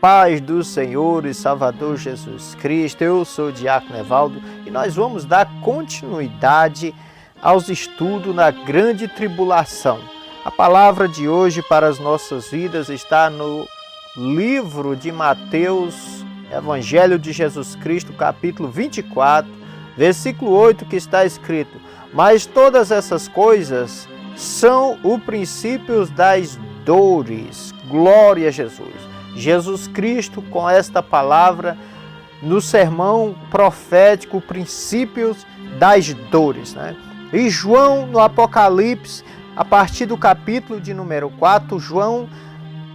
paz do Senhor e Salvador Jesus Cristo. Eu sou o Diácono Evaldo e nós vamos dar continuidade aos estudos na grande tribulação. A palavra de hoje para as nossas vidas está no livro de Mateus, Evangelho de Jesus Cristo, capítulo 24, versículo 8, que está escrito: mas todas essas coisas são os princípios das dores. Glória a Jesus. Jesus Cristo, com esta palavra, no sermão profético, princípios das dores, né? E João, no Apocalipse, a partir do capítulo de número 4, João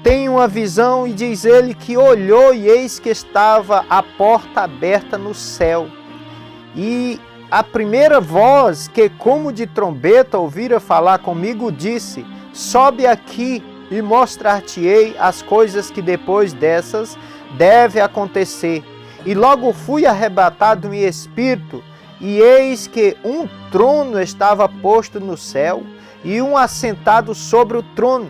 tem uma visão e diz ele que olhou e eis que estava a porta aberta no céu. E a primeira voz que como de trombeta ouvira falar comigo disse: sobe aqui e mostrar-te-ei as coisas que depois dessas deve acontecer. E logo fui arrebatado em espírito, e eis que um trono estava posto no céu, e um assentado sobre o trono.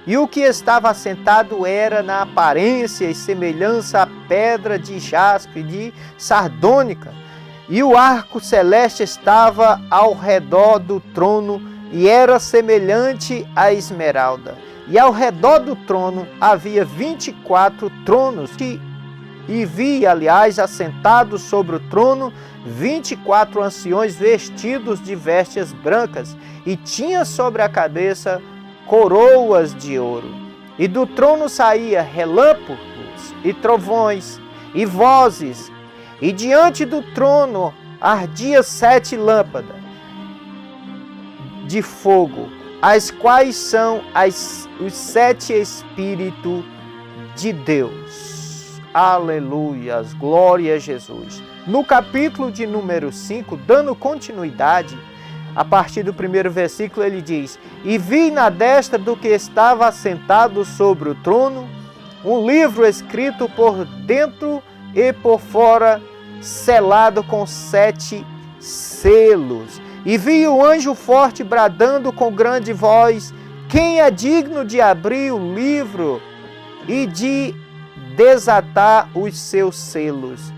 E o que estava assentado era na aparência e semelhança a pedra de jaspe, de sardônica. E o arco celeste estava ao redor do trono, e era semelhante à esmeralda. E ao redor do trono havia 24 tronos, e vi, aliás, assentados sobre o trono, 24 anciões vestidos de vestes brancas, e tinha sobre a cabeça coroas de ouro. E do trono saía relâmpagos e trovões e vozes, e diante do trono ardia 7 lâmpadas de fogo, as quais são os 7 Espíritos de Deus. Aleluias, glória a Jesus. No capítulo de número 5, dando continuidade, a partir do primeiro versículo, ele diz: e vi na destra do que estava assentado sobre o trono um livro escrito por dentro e por fora, selado com 7 selos. E vi o anjo forte bradando com grande voz: quem é digno de abrir o livro e de desatar os seus selos?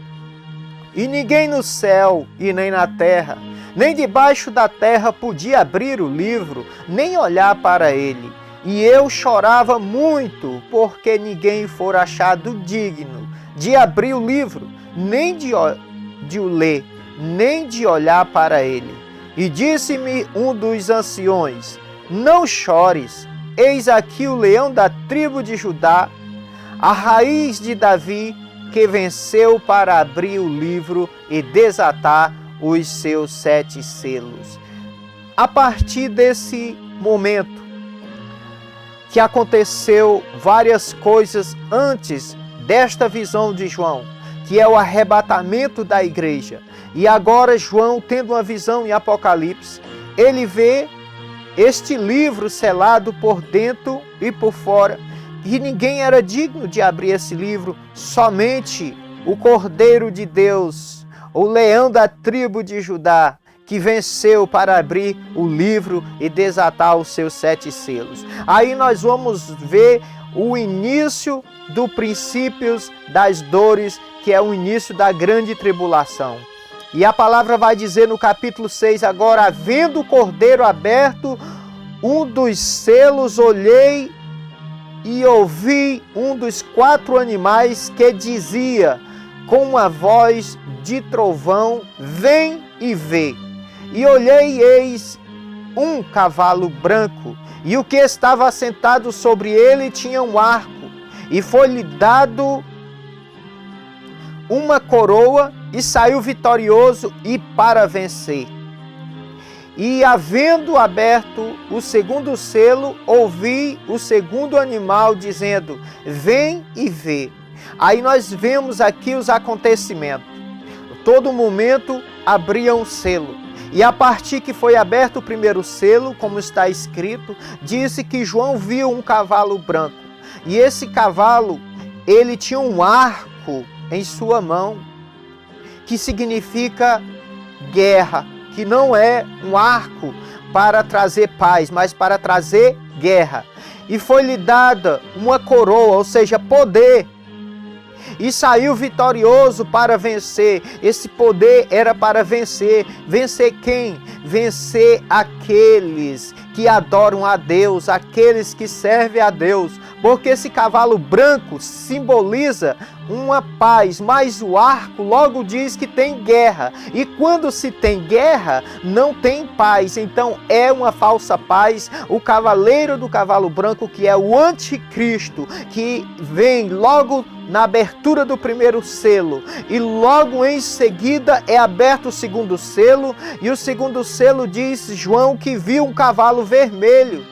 E ninguém no céu e nem na terra, nem debaixo da terra podia abrir o livro, nem olhar para ele. E eu chorava muito, porque ninguém fora achado digno de abrir o livro, nem de o ler, nem de olhar para ele. E disse-me um dos anciões: não chores, eis aqui o leão da tribo de Judá, a raiz de Davi, que venceu para abrir o livro e desatar os seus 7 selos. A partir desse momento, que aconteceu várias coisas antes desta visão de João, que é o arrebatamento da igreja. E agora João, tendo uma visão em Apocalipse, ele vê este livro selado por dentro e por fora, e ninguém era digno de abrir esse livro, somente o Cordeiro de Deus, o leão da tribo de Judá, que venceu para abrir o livro e desatar os seus 7 selos. Aí nós vamos ver o início dos princípios das dores, que é o início da grande tribulação. E a palavra vai dizer no capítulo 6 agora: havendo o cordeiro aberto um dos selos, olhei e ouvi um dos 4 animais que dizia com uma voz de trovão: vem e vê. E olhei e eis um cavalo branco, e o que estava assentado sobre ele tinha um arco, e foi-lhe dado uma coroa, e saiu vitorioso e para vencer. E havendo aberto o segundo selo, ouvi o segundo animal dizendo: vem e vê. Aí nós vemos aqui os acontecimentos. Todo momento abria um selo. E a partir que foi aberto o primeiro selo, como está escrito, disse que João viu um cavalo branco. E esse cavalo, ele tinha um arco em sua mão, que significa guerra, que não é um arco para trazer paz, mas para trazer guerra. E foi-lhe dada uma coroa, ou seja, poder, e saiu vitorioso para vencer. Esse poder era para vencer. Vencer quem? Vencer aqueles que adoram a Deus, aqueles que servem a Deus. Porque esse cavalo branco simboliza uma paz, mas o arco logo diz que tem guerra. E quando se tem guerra, não tem paz. Então é uma falsa paz. O cavaleiro do cavalo branco, que é o anticristo, que vem logo na abertura do primeiro selo, e logo em seguida é aberto o segundo selo, e o segundo selo diz João que viu um cavalo vermelho,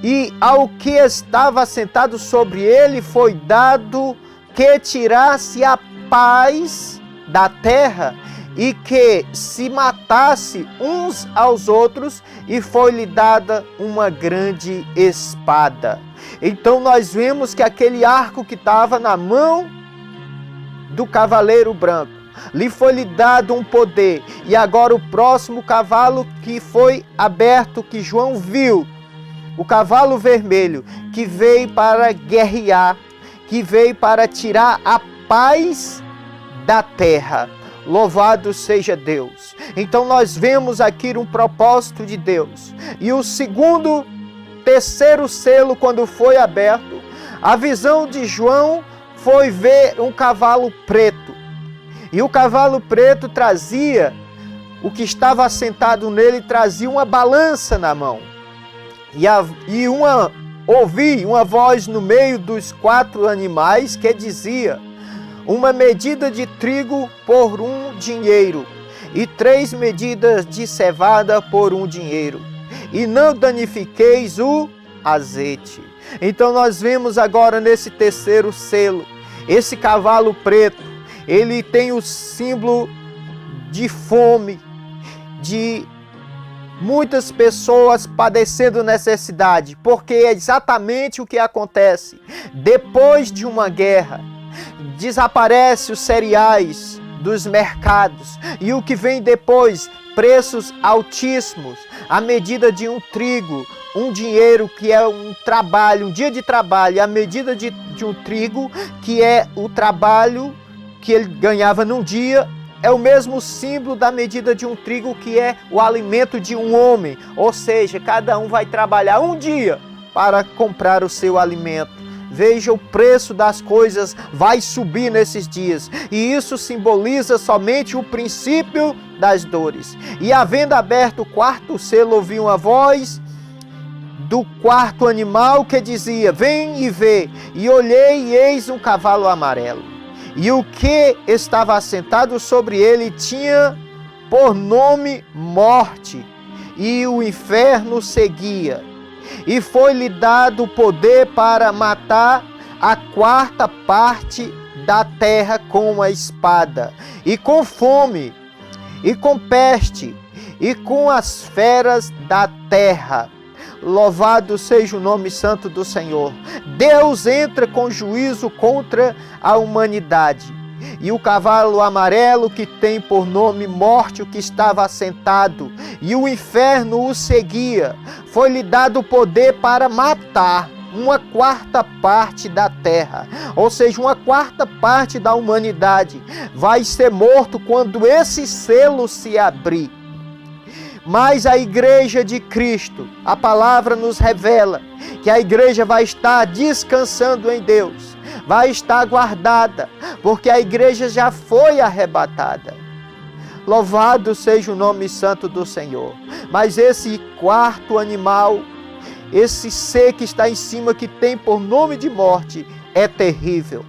e ao que estava sentado sobre ele foi dado que tirasse a paz da terra, e que se matasse uns aos outros, e foi-lhe dada uma grande espada. Então nós vemos que aquele arco que estava na mão do cavaleiro branco, lhe foi-lhe dado um poder. E agora o próximo cavalo que foi aberto, que João viu, o cavalo vermelho, que veio para guerrear, que veio para tirar a paz da terra. Louvado seja Deus. Então nós vemos aqui um propósito de Deus. E o terceiro selo, quando foi aberto, a visão de João foi ver um cavalo preto. E o cavalo preto trazia, o que estava assentado nele trazia uma balança na mão. Ouvi uma voz no meio dos 4 animais que dizia: uma medida de trigo por 1 dinheiro, e 3 medidas de cevada por 1 dinheiro, e não danifiqueis o azeite. Então nós vemos agora nesse terceiro selo, esse cavalo preto, ele tem o símbolo de fome, de muitas pessoas padecendo necessidade, porque é exatamente o que acontece. Depois de uma guerra, desaparece os cereais dos mercados, e o que vem depois? Preços altíssimos, a medida de um trigo, um dinheiro, que é um trabalho, um dia de trabalho, a medida de um trigo, que é o trabalho que ele ganhava num dia, é o mesmo símbolo da medida de um trigo, que é o alimento de um homem. Ou seja, cada um vai trabalhar um dia para comprar o seu alimento. Veja, o preço das coisas vai subir nesses dias, e isso simboliza somente o princípio das dores. E havendo aberto o 4º selo, ouvi uma voz do 4º animal que dizia: vem e vê. E olhei, e eis um cavalo amarelo, e o que estava assentado sobre ele tinha por nome Morte, e o inferno seguia. E foi-lhe dado o poder para matar a 4ª parte da terra com a espada, e com fome, e com peste, e com as feras da terra. Louvado seja o nome santo do Senhor. Deus entra com juízo contra a humanidade. E o cavalo amarelo, que tem por nome Morte, o que estava assentado, e o inferno o seguia, foi-lhe dado o poder para matar uma 4ª parte da terra, ou seja, uma 4ª parte da humanidade vai ser morto quando esse selo se abrir. Mas a igreja de Cristo, a palavra nos revela que a igreja vai estar descansando em Deus, vai estar guardada, porque a igreja já foi arrebatada. Louvado seja o nome santo do Senhor. Mas esse 4º animal, esse ser que está em cima, que tem por nome de Morte, é terrível.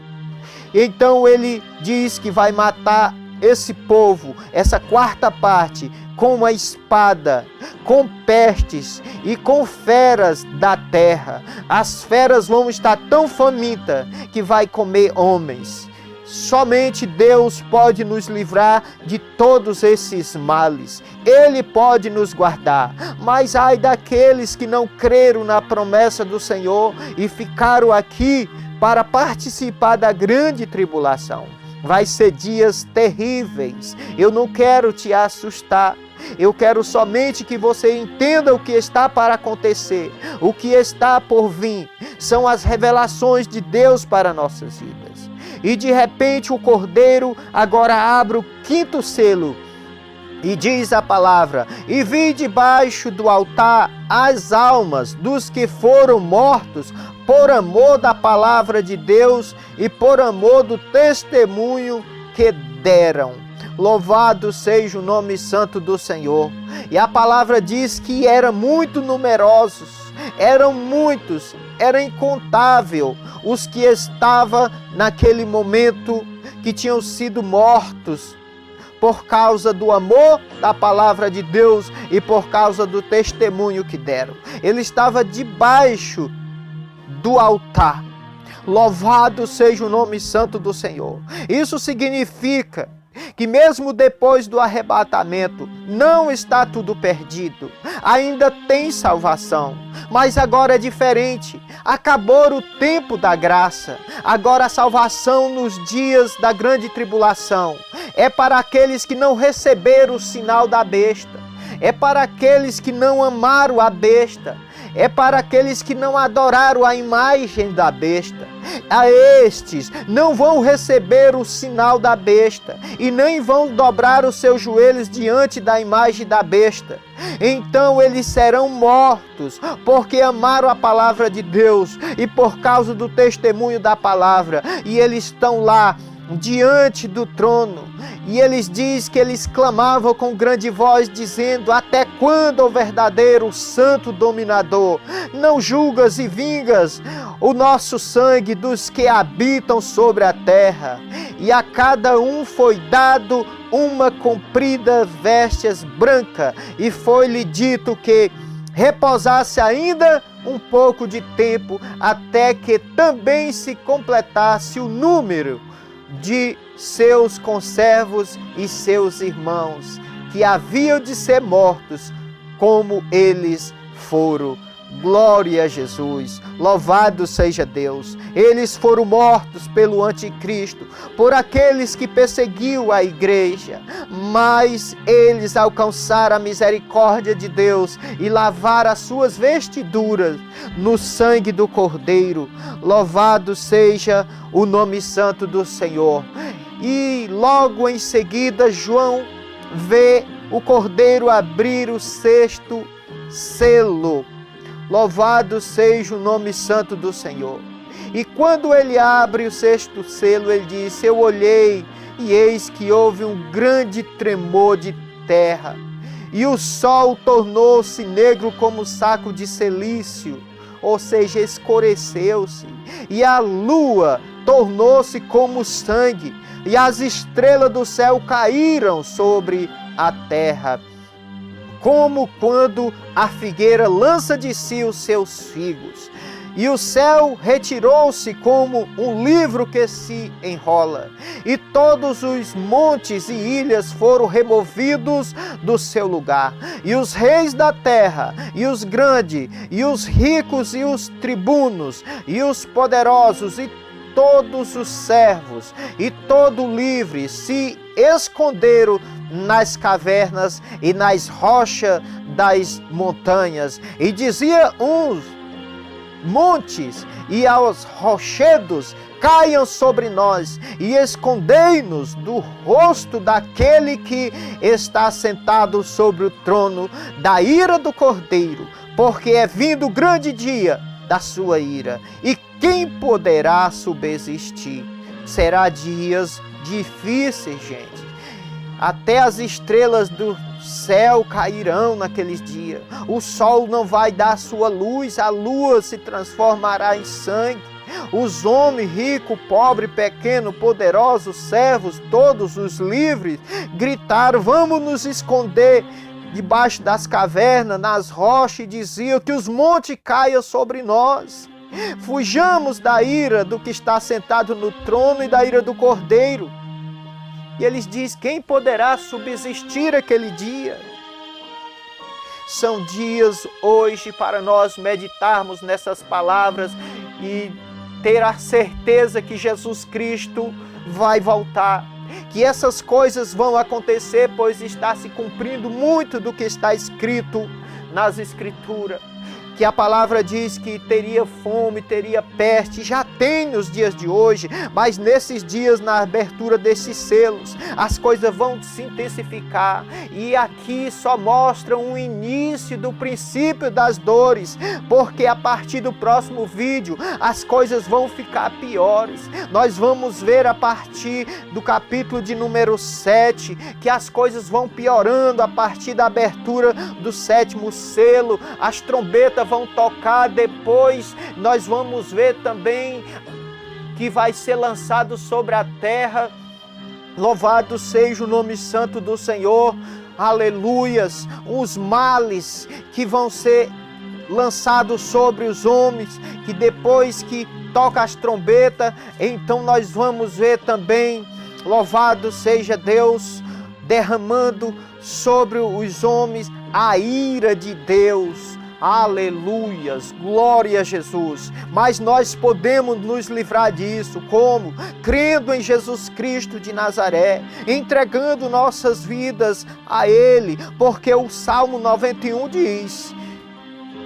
Então ele diz que vai matar esse povo, essa 4ª parte, com uma espada, com pestes e com feras da terra. As feras vão estar tão famintas que vai comer homens. Somente Deus pode nos livrar de todos esses males. Ele pode nos guardar. Mas ai daqueles que não creram na promessa do Senhor e ficaram aqui para participar da grande tribulação. Vai ser dias terríveis. Eu não quero te assustar. Eu quero somente que você entenda o que está para acontecer. O que está por vir são as revelações de Deus para nossas vidas. E de repente o cordeiro agora abre o quinto selo. E diz a palavra: e vi debaixo do altar as almas dos que foram mortos por amor da palavra de Deus e por amor do testemunho que deram. Louvado seja o nome santo do Senhor. E a palavra diz que eram muito numerosos, eram muitos, era incontável os que estavam naquele momento que tinham sido mortos por causa do amor da palavra de Deus e por causa do testemunho que deram. Ele estava debaixo do altar. Louvado seja o nome santo do Senhor. Isso significa que mesmo depois do arrebatamento, não está tudo perdido. Ainda tem salvação. Mas agora é diferente. Acabou o tempo da graça. Agora a salvação nos dias da grande tribulação é para aqueles que não receberam o sinal da besta. É para aqueles que não amaram a besta. É para aqueles que não adoraram a imagem da besta. A estes não vão receber o sinal da besta e nem vão dobrar os seus joelhos diante da imagem da besta. Então eles serão mortos porque amaram a palavra de Deus e por causa do testemunho da palavra. E eles estão lá diante do trono. E eles diz que eles clamavam com grande voz, dizendo: até quando, ó verdadeiro santo dominador, não julgas e vingas o nosso sangue dos que habitam sobre a terra? E a cada um foi dado uma comprida vestes branca, e foi-lhe dito que repousasse ainda um pouco de tempo, até que também se completasse o número de seus conservos e seus irmãos, que haviam de ser mortos, como eles foram. Glória a Jesus, louvado seja Deus. Eles foram mortos pelo anticristo, por aqueles que perseguiam a igreja, mas eles alcançaram a misericórdia de Deus e lavaram as suas vestiduras no sangue do Cordeiro. Louvado seja o nome santo do Senhor. E logo em seguida João vê o Cordeiro abrir o sexto selo. Louvado seja o nome santo do Senhor. E quando ele abre o sexto selo, ele diz: eu olhei e eis que houve um grande tremor de terra, e o sol tornou-se negro como saco de cilício, ou seja, escureceu-se, e a lua tornou-se como sangue, e as estrelas do céu caíram sobre a terra, como quando a figueira lança de si os seus figos. E o céu retirou-se como um livro que se enrola, e todos os montes e ilhas foram removidos do seu lugar, e os reis da terra, e os grandes, e os ricos, e os tribunos, e os poderosos, e todos os servos, e todo livre se esconderam nas cavernas e nas rochas das montanhas. E dizia uns montes e aos rochedos: caiam sobre nós e escondei-nos do rosto daquele que está sentado sobre o trono, da ira do Cordeiro, porque é vindo o grande dia da sua ira. E quem poderá subsistir? Será dias difíceis, gente. Até as estrelas do céu cairão naqueles dias. O sol não vai dar sua luz, a lua se transformará em sangue. Os homens, rico, pobre, pequeno, poderosos, servos, todos os livres, gritaram: vamos nos esconder debaixo das cavernas, nas rochas, e diziam que os montes caiam sobre nós. Fujamos da ira do que está sentado no trono e da ira do Cordeiro. E eles dizem: quem poderá subsistir aquele dia? São dias hoje para nós meditarmos nessas palavras e ter a certeza que Jesus Cristo vai voltar, que essas coisas vão acontecer, pois está se cumprindo muito do que está escrito nas Escrituras. que a palavra diz que teria fome, teria peste, já tem nos dias de hoje, mas nesses dias, na abertura desses selos, as coisas vão se intensificar, e aqui só mostra um início do princípio das dores, porque a partir do próximo vídeo as coisas vão ficar piores. Nós vamos ver a partir do capítulo de número 7, que as coisas vão piorando a partir da abertura do 7º selo, as trombetas vão tocar, depois nós vamos ver também que vai ser lançado sobre a terra, louvado seja o nome santo do Senhor, aleluias, os males que vão ser lançados sobre os homens, que depois que toca as trombetas, então nós vamos ver também, louvado seja Deus, derramando sobre os homens a ira de Deus. Aleluias, glória a Jesus. Mas nós podemos nos livrar disso, como? Crendo em Jesus Cristo de Nazaré, entregando nossas vidas a Ele, porque o Salmo 91 diz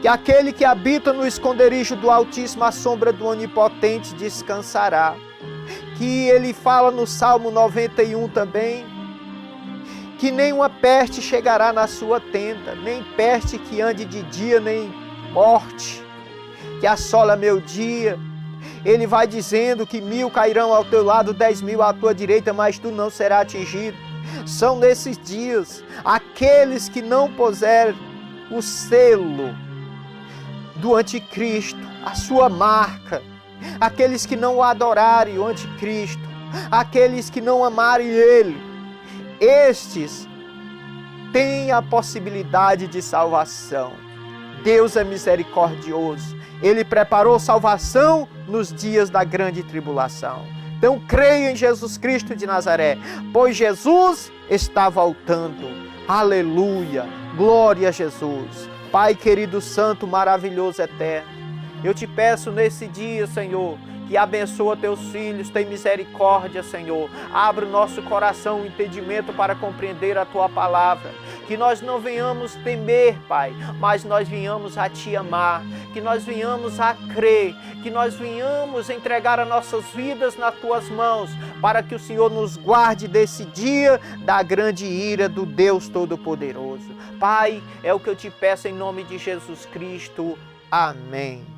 que aquele que habita no esconderijo do Altíssimo, à sombra do Onipotente descansará. Que ele fala no Salmo 91 também, que nenhuma peste chegará na sua tenda, nem peste que ande de dia, nem morte que assola meu dia. Ele vai dizendo que 1000 cairão ao teu lado, 10.000 à tua direita, mas tu não serás atingido. São nesses dias aqueles que não puserem o selo do anticristo, a sua marca, aqueles que não adorarem o anticristo, aqueles que não amarem ele, estes têm a possibilidade de salvação. Deus é misericordioso. Ele preparou salvação nos dias da grande tribulação. Então creia em Jesus Cristo de Nazaré, pois Jesus está voltando. Aleluia, glória a Jesus. Pai querido, santo, maravilhoso, eterno, eu te peço nesse dia, Senhor, que abençoa teus filhos, tem misericórdia, Senhor. Abre o nosso coração, o entendimento para compreender a tua palavra. Que nós não venhamos temer, Pai, mas nós venhamos a te amar. Que nós venhamos a crer. Que nós venhamos entregar as nossas vidas nas tuas mãos, para que o Senhor nos guarde desse dia da grande ira do Deus Todo-Poderoso. Pai, é o que eu te peço em nome de Jesus Cristo. Amém.